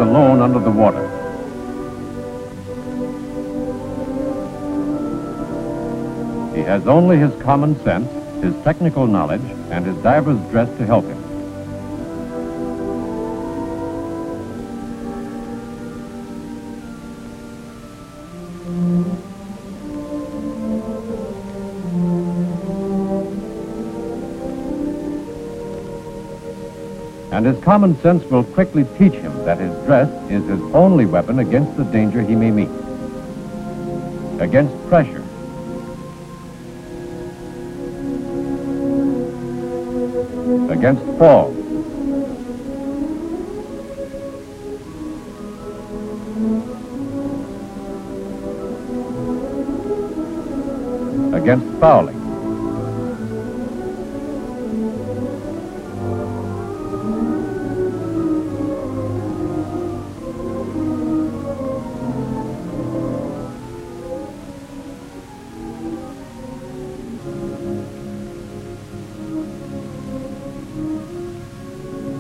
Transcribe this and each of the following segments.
alone under the water. He has only his common sense, his technical knowledge, and his diver's dress to help him. And his common sense will quickly teach him that his dress is his only weapon against the danger he may meet, against pressure, against fall, against fouling,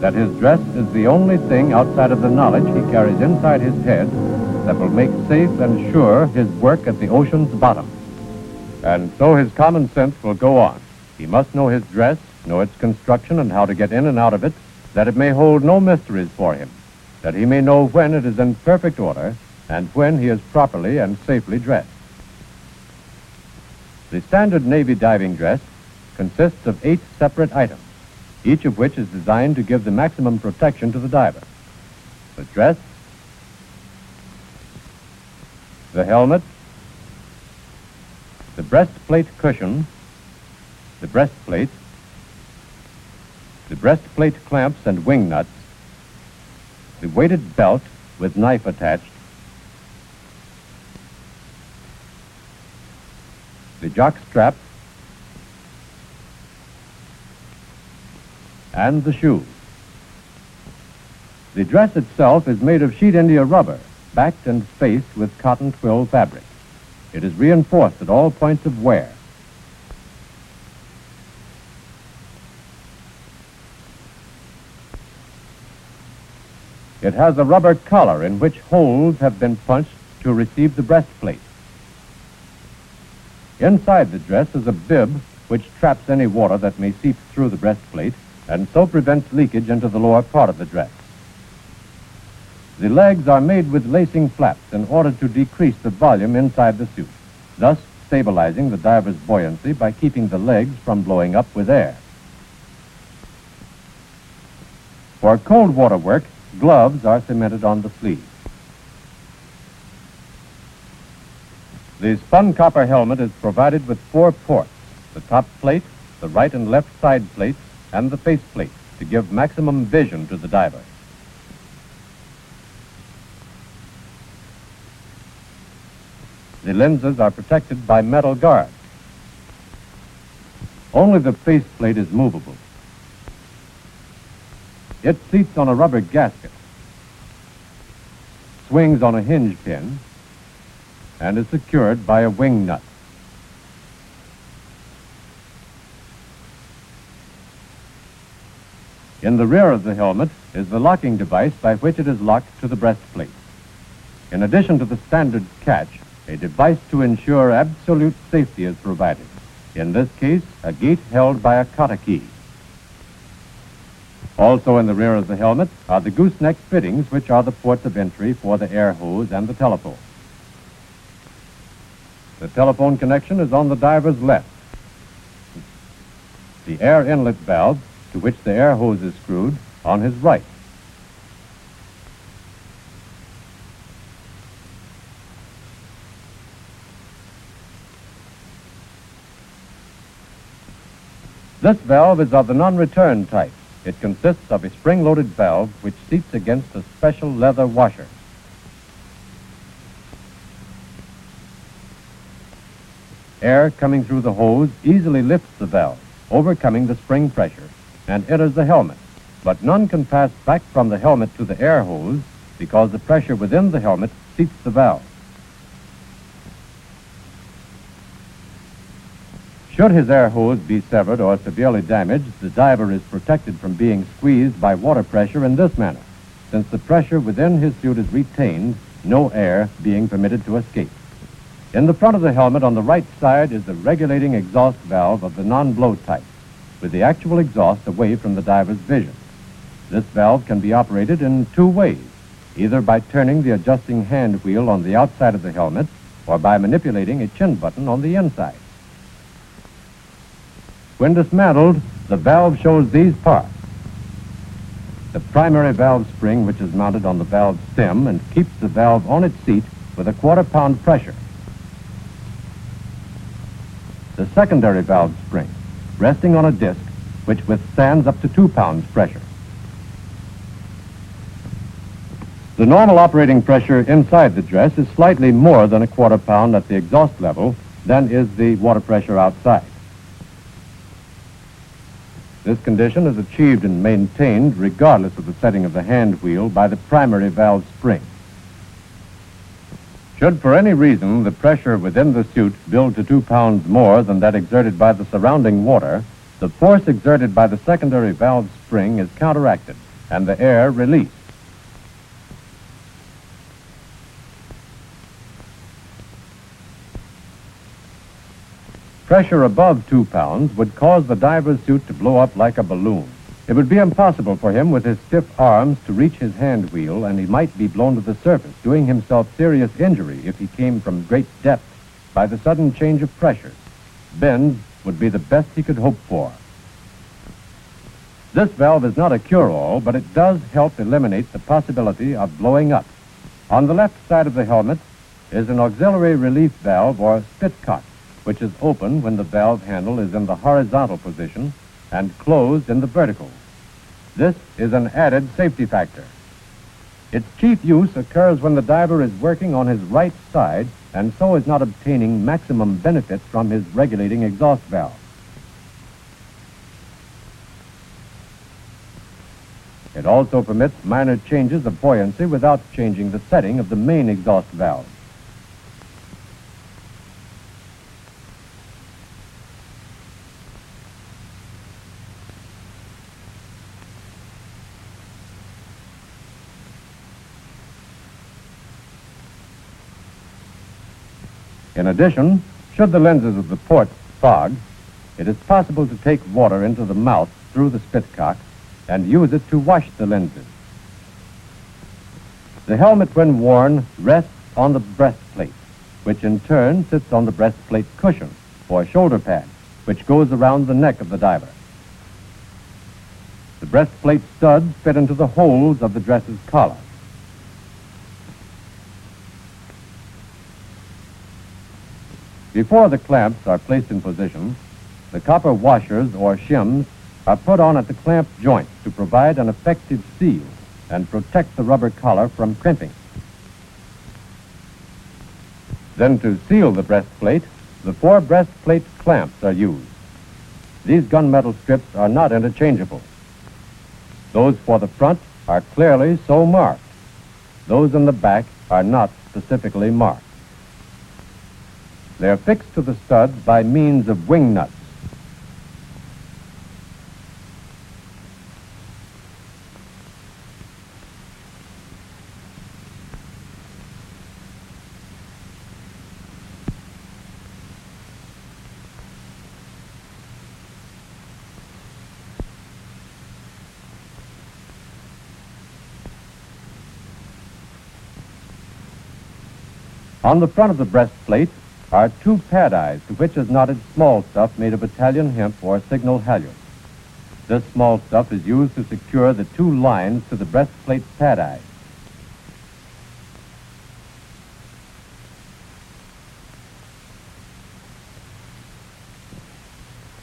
that his dress is the only thing outside of the knowledge he carries inside his head that will make safe and sure his work at the ocean's bottom. And so his common sense will go on. He must know his dress, know its construction and how to get in and out of it, that it may hold no mysteries for him, that he may know when it is in perfect order and when he is properly and safely dressed. The standard Navy diving dress consists of 8 separate items, each of which is designed to give the maximum protection to the diver. The dress, the helmet, the breastplate cushion, the breastplate clamps and wing nuts, the weighted belt with knife attached, the jock strap, and the shoes. The dress itself is made of sheet India rubber, backed and faced with cotton twill fabric. It is reinforced at all points of wear. It has a rubber collar in which holes have been punched to receive the breastplate. Inside the dress is a bib which traps any water that may seep through the breastplate and so prevents leakage into the lower part of the dress. The legs are made with lacing flaps in order to decrease the volume inside the suit, thus stabilizing the diver's buoyancy by keeping the legs from blowing up with air. For cold water work, gloves are cemented on the sleeves. The spun copper helmet is provided with 4 ports, the top plate, the right and left side plates, and the face plate to give maximum vision to the diver. The lenses are protected by metal guards. Only the face plate is movable. It seats on a rubber gasket, swings on a hinge pin, and is secured by a wing nut. In the rear of the helmet is the locking device by which it is locked to the breastplate. In addition to the standard catch, a device to ensure absolute safety is provided. In this case, a gate held by a cotta key. Also in the rear of the helmet are the gooseneck fittings, which are the ports of entry for the air hose and the telephone. The telephone connection is on the diver's left. The air inlet valve, to which the air hose is screwed, on his right. This valve is of the non-return type. It consists of a spring-loaded valve which seats against a special leather washer. Air coming through the hose easily lifts the valve, overcoming the spring pressure, and enters the helmet, but none can pass back from the helmet to the air hose because the pressure within the helmet seats the valve. Should his air hose be severed or severely damaged, the diver is protected from being squeezed by water pressure in this manner. since the pressure within his suit is retained, no air being permitted to escape. In the front of the helmet on the right side is the regulating exhaust valve of the non-blow type, with the actual exhaust away from the diver's vision. This valve can be operated in two ways, either by turning the adjusting hand wheel on the outside of the helmet or by manipulating a chin button on the inside. When dismantled, the valve shows these parts. The primary valve spring, which is mounted on the valve stem and keeps the valve on its seat with a quarter-pound pressure. The secondary valve spring, resting on a disc which withstands up to 2 pounds pressure. The normal operating pressure inside the dress is slightly more than a quarter-pound at the exhaust level than is the water pressure outside. This condition is achieved and maintained regardless of the setting of the hand wheel by the primary valve spring. Should for any reason the pressure within the suit build to 2 pounds more than that exerted by the surrounding water, the force exerted by the secondary valve spring is counteracted and the air released. Pressure above 2 pounds would cause the diver's suit to blow up like a balloon. It would be impossible for him with his stiff arms to reach his hand wheel, and he might be blown to the surface, doing himself serious injury if he came from great depth by the sudden change of pressures. Bends would be the best he could hope for. This valve is not a cure-all, but it does help eliminate the possibility of blowing up. On the left side of the helmet is an auxiliary relief valve or spitcock, which is open when the valve handle is in the horizontal position and closed in the vertical. This is an added safety factor. Its chief use occurs when the diver is working on his right side and so is not obtaining maximum benefit from his regulating exhaust valve. It also permits minor changes of buoyancy without changing the setting of the main exhaust valve. In addition, should the lenses of the port fog, it is possible to take water into the mouth through the spitcock and use it to wash the lenses. The helmet, when worn, rests on the breastplate, which in turn sits on the breastplate cushion, or shoulder pad, which goes around the neck of the diver. The breastplate studs fit into the holes of the dress's collar. Before the clamps are placed in position, the copper washers or shims are put on at the clamp joint to provide an effective seal and protect the rubber collar from crimping. Then to seal the breastplate, the 4 breastplate clamps are used. These gunmetal strips are not interchangeable. Those for the front are clearly so marked. Those in the back are not specifically marked. They are fixed to the studs by means of wing nuts. On the front of the breastplate are 2 pad eyes to which is knotted small stuff made of Italian hemp or signal halyards. This small stuff is used to secure the 2 lines to the breastplate pad eye.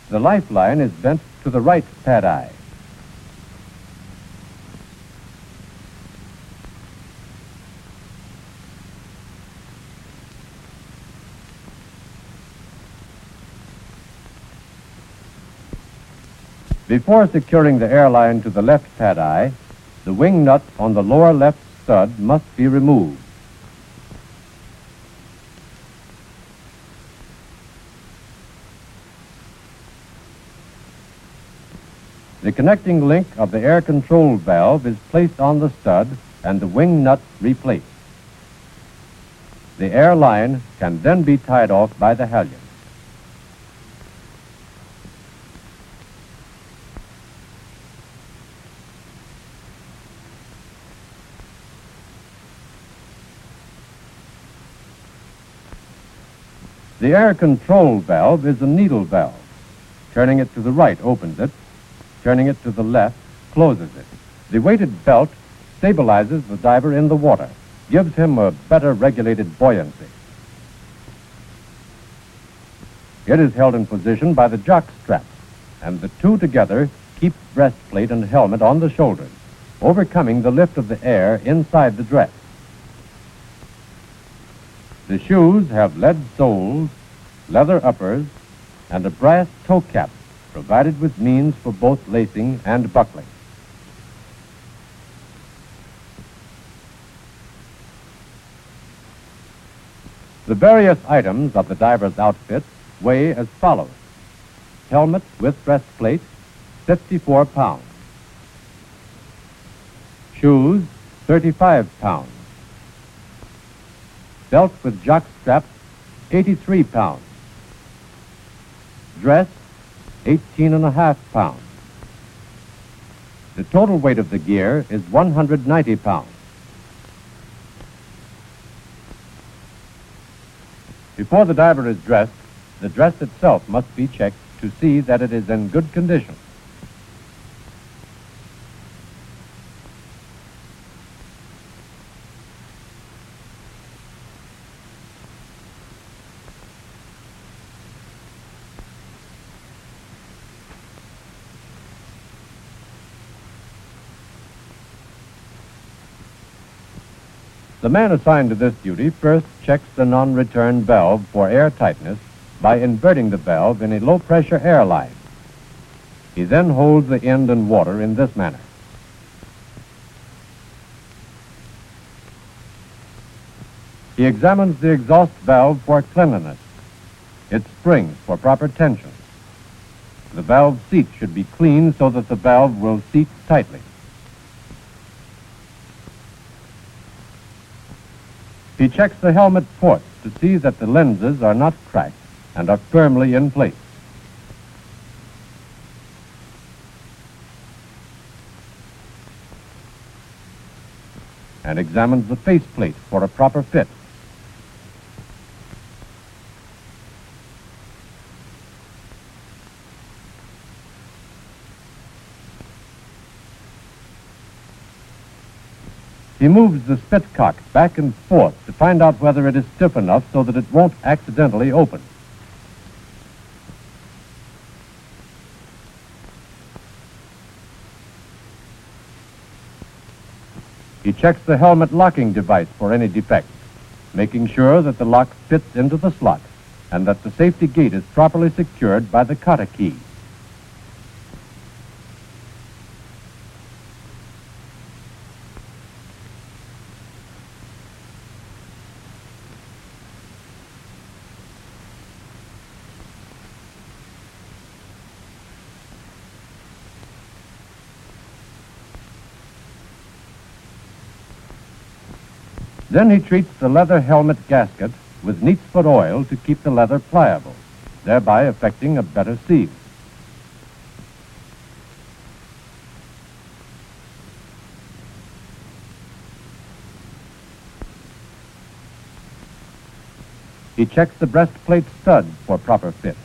The lifeline is bent to the right pad eye. Before securing the airline to the left pad eye, the wing nut on the lower left stud must be removed. The connecting link of the air control valve is placed on the stud and the wing nut replaced. The air line can then be tied off by the halyard. The air control valve is a needle valve. Turning it to the right opens it. Turning it to the left closes it. The weighted belt stabilizes the diver in the water, gives him a better regulated buoyancy. It is held in position by the jock strap, and the two together keep breastplate and helmet on the shoulders, overcoming the lift of the air inside the dress. The shoes have lead soles, leather uppers, and a brass toe cap provided with means for both lacing and buckling. The various items of the diver's outfit weigh as follows. Helmet with breastplate, 54 pounds. Shoes, 35 pounds. Belt with jock strap, 83 pounds. Dress, 18.5 pounds. The total weight of the gear is 190 pounds. Before the diver is dressed, the dress itself must be checked to see that it is in good condition. The man assigned to this duty first checks the non-return valve for air tightness by inverting the valve in a low-pressure air line. He then holds the end in water in this manner. He examines the exhaust valve for cleanliness, its springs for proper tension. The valve seat should be clean so that the valve will seat tightly. He checks the helmet ports to see that the lenses are not cracked and are firmly in place. And examines the faceplate for a proper fit. He moves the spitcock back and forth to find out whether it is stiff enough so that it won't accidentally open. He checks the helmet locking device for any defects, making sure that the lock fits into the slot and that the safety gate is properly secured by the cotta key. Then he treats the leather helmet gasket with Neatsfoot oil to keep the leather pliable, thereby effecting a better seal. He checks the breastplate studs for proper fit.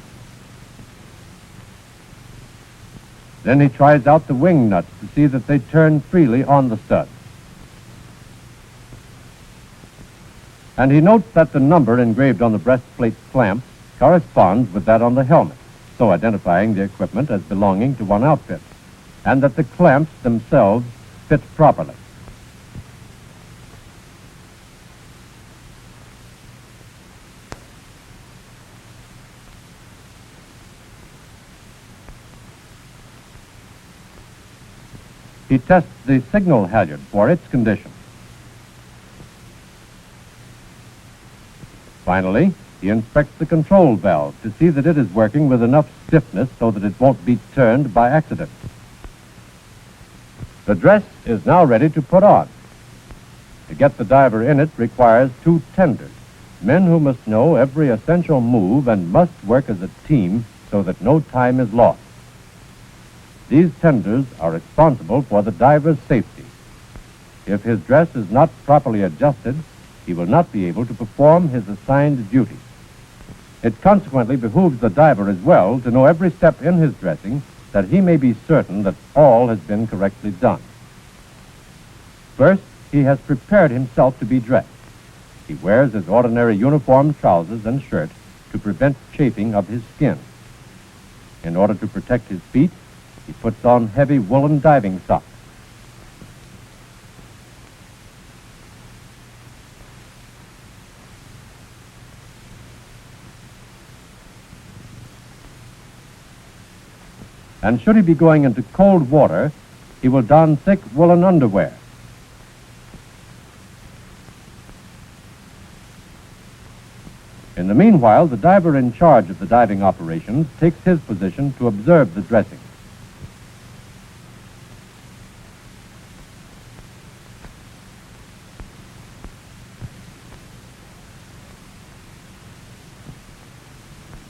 Then he tries out the wing nuts to see that they turn freely on the stud. And he notes that the number engraved on the breastplate clamp corresponds with that on the helmet, so identifying the equipment as belonging to one outfit, and that the clamps themselves fit properly. He tests the signal halyard for its condition. Finally, he inspects the control valve to see that it is working with enough stiffness so that it won't be turned by accident. The dress is now ready to put on. To get the diver in it requires two tenders, men who must know every essential move and must work as a team so that no time is lost. These tenders are responsible for the diver's safety. If his dress is not properly adjusted, he will not be able to perform his assigned duty. It consequently behooves the diver as well to know every step in his dressing, that he may be certain that all has been correctly done. First, he has prepared himself to be dressed. He wears his ordinary uniform trousers and shirt to prevent chafing of his skin. In order to protect his feet, he puts on heavy woolen diving socks. And should he be going into cold water, he will don thick woolen underwear. In the meanwhile, the diver in charge of the diving operations takes his position to observe the dressing.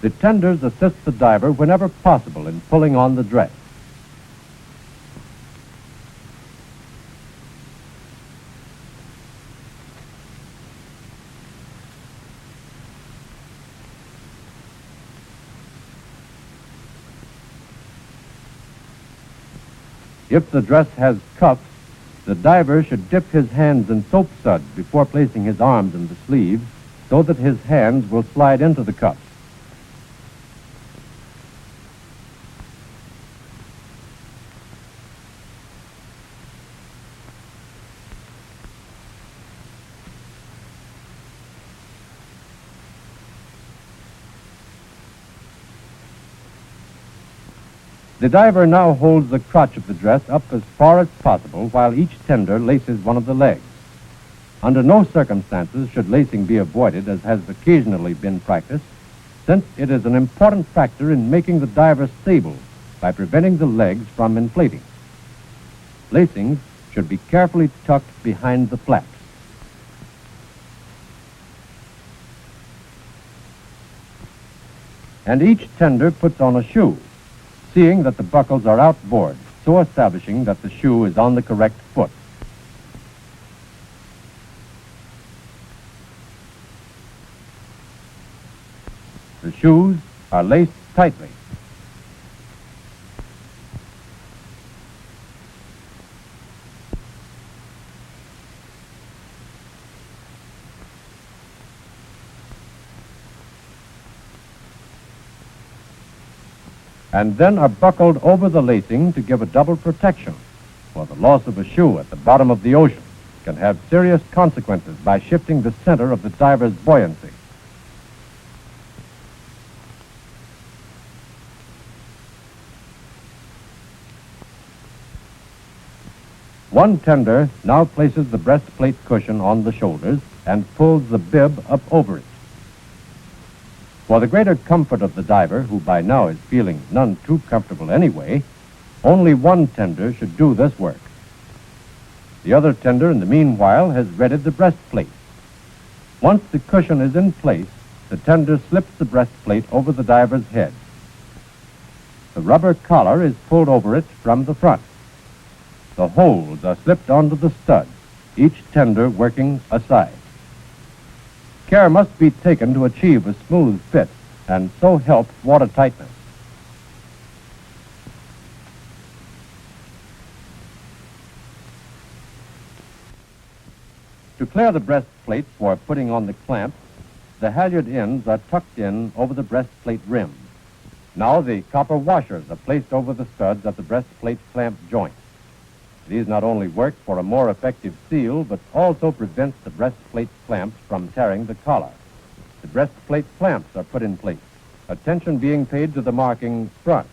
The tenders assist the diver whenever possible in pulling on the dress. If the dress has cuffs, the diver should dip his hands in soap suds before placing his arms in the sleeves so that his hands will slide into the cuffs. The diver now holds the crotch of the dress up as far as possible while each tender laces one of the legs. Under no circumstances should lacing be avoided, as has occasionally been practiced, since it is an important factor in making the diver stable by preventing the legs from inflating. Lacings should be carefully tucked behind the flaps. And each tender puts on a shoe, seeing that the buckles are outboard, so establishing that the shoe is on the correct foot. The shoes are laced tightly. And then are buckled over the lacing to give a double protection, for the loss of a shoe at the bottom of the ocean can have serious consequences by shifting the center of the diver's buoyancy. One tender now places the breastplate cushion on the shoulders and pulls the bib up over it. For the greater comfort of the diver, who by now is feeling none too comfortable anyway, only one tender should do this work. The other tender, in the meanwhile, has readied the breastplate. Once the cushion is in place, the tender slips the breastplate over the diver's head. The rubber collar is pulled over it from the front. The holes are slipped onto the studs, each tender working aside. Care must be taken to achieve a smooth fit and so help watertightness. To clear the breastplate for putting on the clamps, the halyard ends are tucked in over the breastplate rim. Now the copper washers are placed over the studs at the breastplate clamp joint. These not only work for a more effective seal, but also prevents the breastplate clamps from tearing the collar. The breastplate clamps are put in place, attention being paid to the marking front,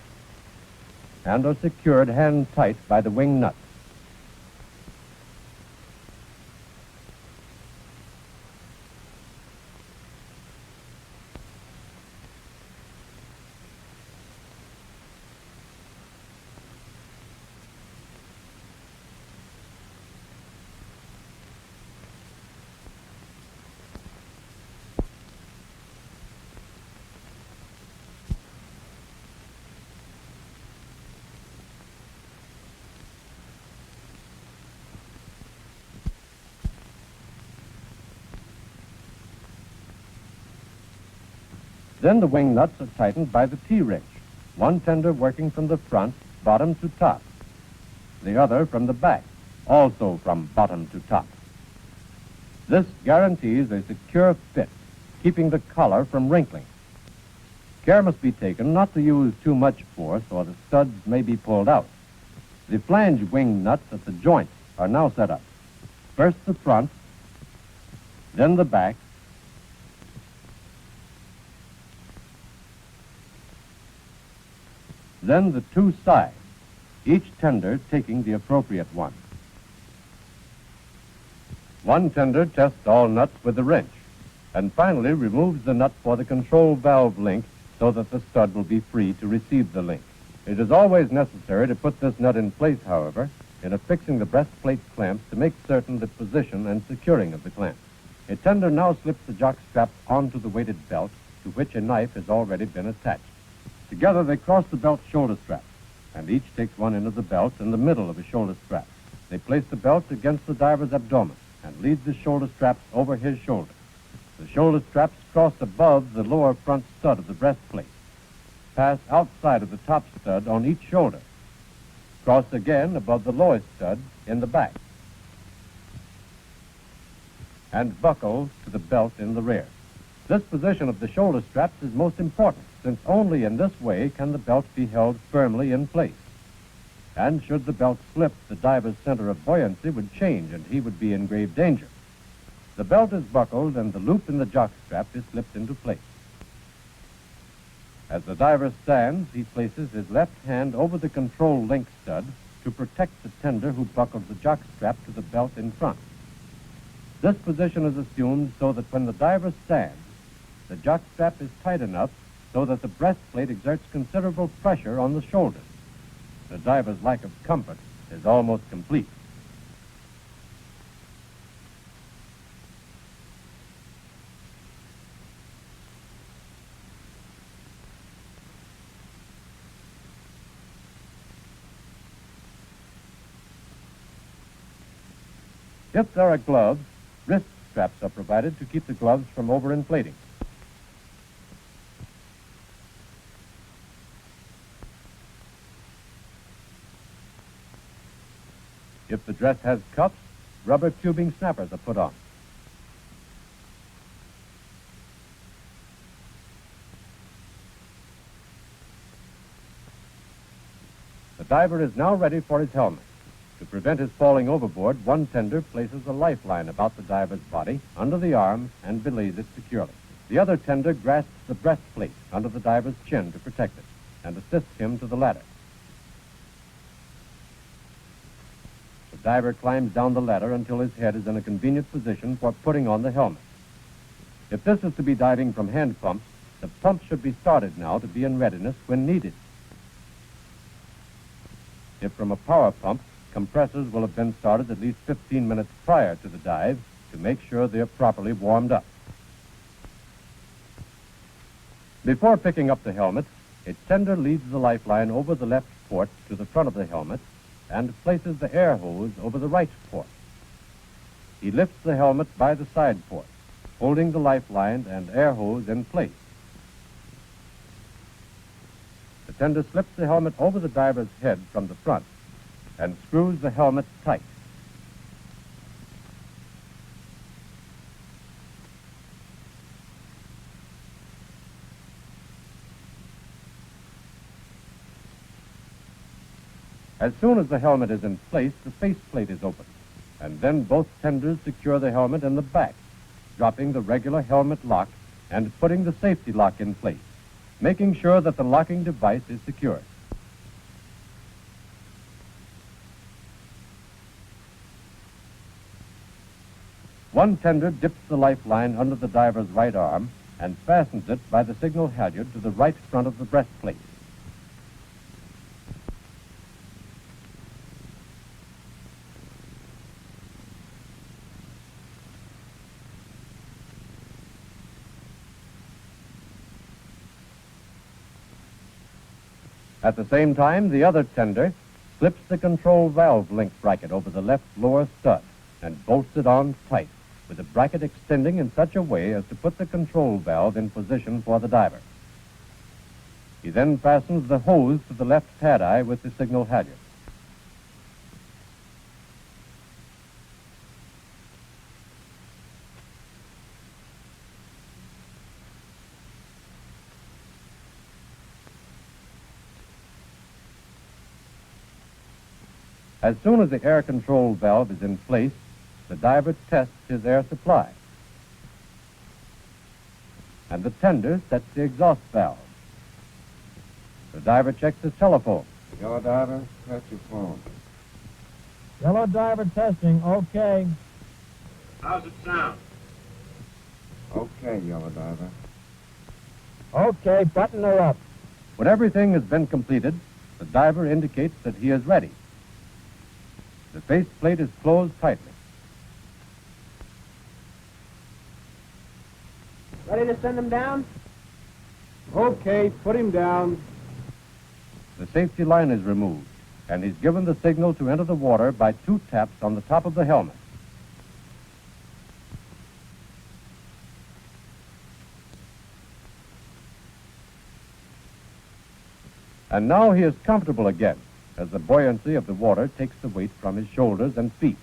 and are secured hand tight by the wing nuts. Then the wing nuts are tightened by the T-wrench, one tender working from the front, bottom to top, the other from the back, also from bottom to top. This guarantees a secure fit, keeping the collar from wrinkling. Care must be taken not to use too much force or the studs may be pulled out. The flange wing nuts at the joints are now set up. First the front, then the back, then the two sides, each tender taking the appropriate one. One tender tests all nuts with the wrench, and finally removes the nut for the control valve link so that the stud will be free to receive the link. It is always necessary to put this nut in place, however, in affixing the breastplate clamps to make certain the position and securing of the clamp. A tender now slips the jock strap onto the weighted belt to which a knife has already been attached. Together they cross the belt shoulder straps, and each takes one end of the belt in the middle of a shoulder strap. They place the belt against the diver's abdomen and lead the shoulder straps over his shoulder. The shoulder straps cross above the lower front stud of the breastplate, pass outside of the top stud on each shoulder, cross again above the lowest stud in the back, and buckle to the belt in the rear. This position of the shoulder straps is most important, since only in this way can the belt be held firmly in place. And should the belt slip, the diver's center of buoyancy would change and he would be in grave danger. The belt is buckled and the loop in the jock strap is slipped into place. As the diver stands, he places his left hand over the control link stud to protect the tender who buckles the jock strap to the belt in front. This position is assumed so that when the diver stands, the jock strap is tight enough so that the breastplate exerts considerable pressure on the shoulders. The diver's lack of comfort is almost complete. If there are gloves, wrist straps are provided to keep the gloves from overinflating. If the dress has cuffs, rubber tubing snappers are put on. The diver is now ready for his helmet. To prevent his falling overboard, one tender places a lifeline about the diver's body, under the arm, and belays it securely. The other tender grasps the breastplate under the diver's chin to protect it, and assists him to the ladder. The diver climbs down the ladder until his head is in a convenient position for putting on the helmet. If this is to be diving from hand pumps, the pump should be started now to be in readiness when needed. If from a power pump, compressors will have been started at least 15 minutes prior to the dive to make sure they are properly warmed up. Before picking up the helmet, a tender leads the lifeline over the left port to the front of the helmet and places the air hose over the right port. He lifts the helmet by the side port, holding the lifeline and air hose in place. The tender slips the helmet over the diver's head from the front and screws the helmet tight. As soon as the helmet is in place, the faceplate is opened, and then both tenders secure the helmet in the back, dropping the regular helmet lock and putting the safety lock in place, making sure that the locking device is secured. One tender dips the lifeline under the diver's right arm and fastens it by the signal halyard to the right front of the breastplate. At the same time, the other tender slips the control valve link bracket over the left lower stud and bolts it on tight, with the bracket extending in such a way as to put the control valve in position for the diver. He then fastens the hose to the left pad eye with the signal halyard. As soon as the air control valve is in place, the diver tests his air supply. And the tender sets the exhaust valve. The diver checks his telephone. Yellow diver, that's your phone. Yellow diver testing, okay. How's it sound? Okay, yellow diver. Okay, button her up. When everything has been completed, the diver indicates that he is ready. The faceplate is closed tightly. Ready to send him down? Okay, put him down. The safety line is removed, and he's given the signal to enter the water by 2 taps on the top of the helmet. And now he is comfortable again, as the buoyancy of the water takes the weight from his shoulders and feet.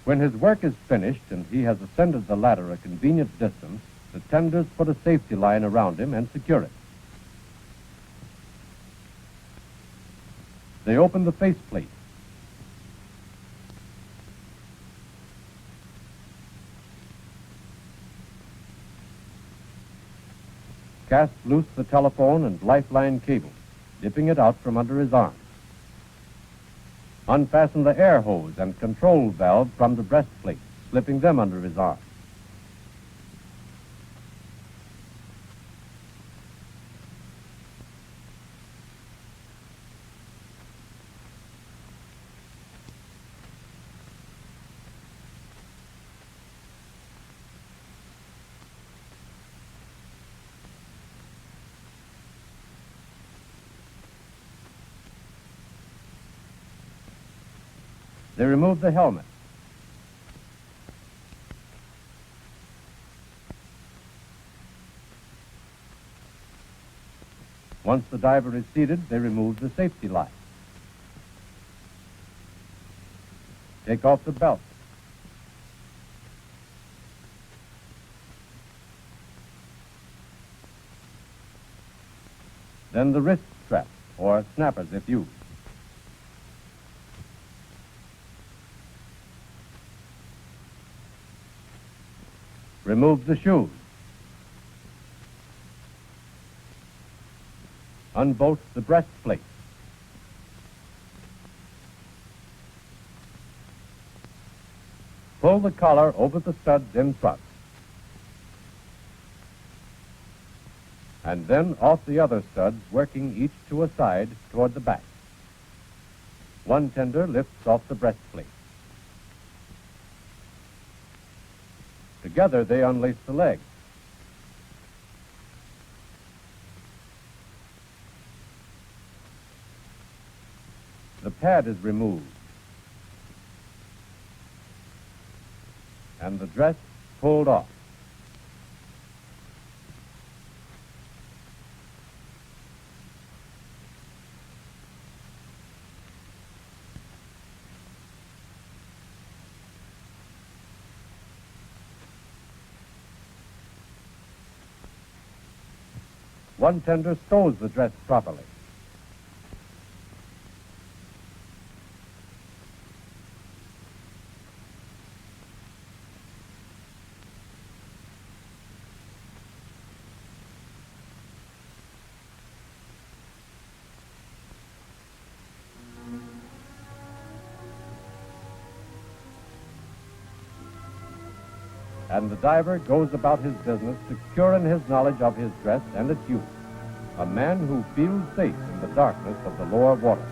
When his work is finished and he has ascended the ladder a convenient distance, the tenders put a safety line around him and secure it. They open the faceplate. Cast loose the telephone and lifeline cable, dipping it out from under his arm. Unfasten the air hose and control valve from the breastplate, slipping them under his arm. They remove the helmet. Once the diver is seated, they remove the safety line. Take off the belt. Then the wrist strap, or snappers if used. Remove the shoes. Unbolt the breastplate. Pull the collar over the studs in front. And then off the other studs, working each to a side toward the back. One tender lifts off the breastplate. Together, they unlace the legs. The pad is removed. And the dress pulled off. One tender stows the dress properly. and the diver goes about his business secure in his knowledge of his dress and its use. A man who feels safe in the darkness of the lower water.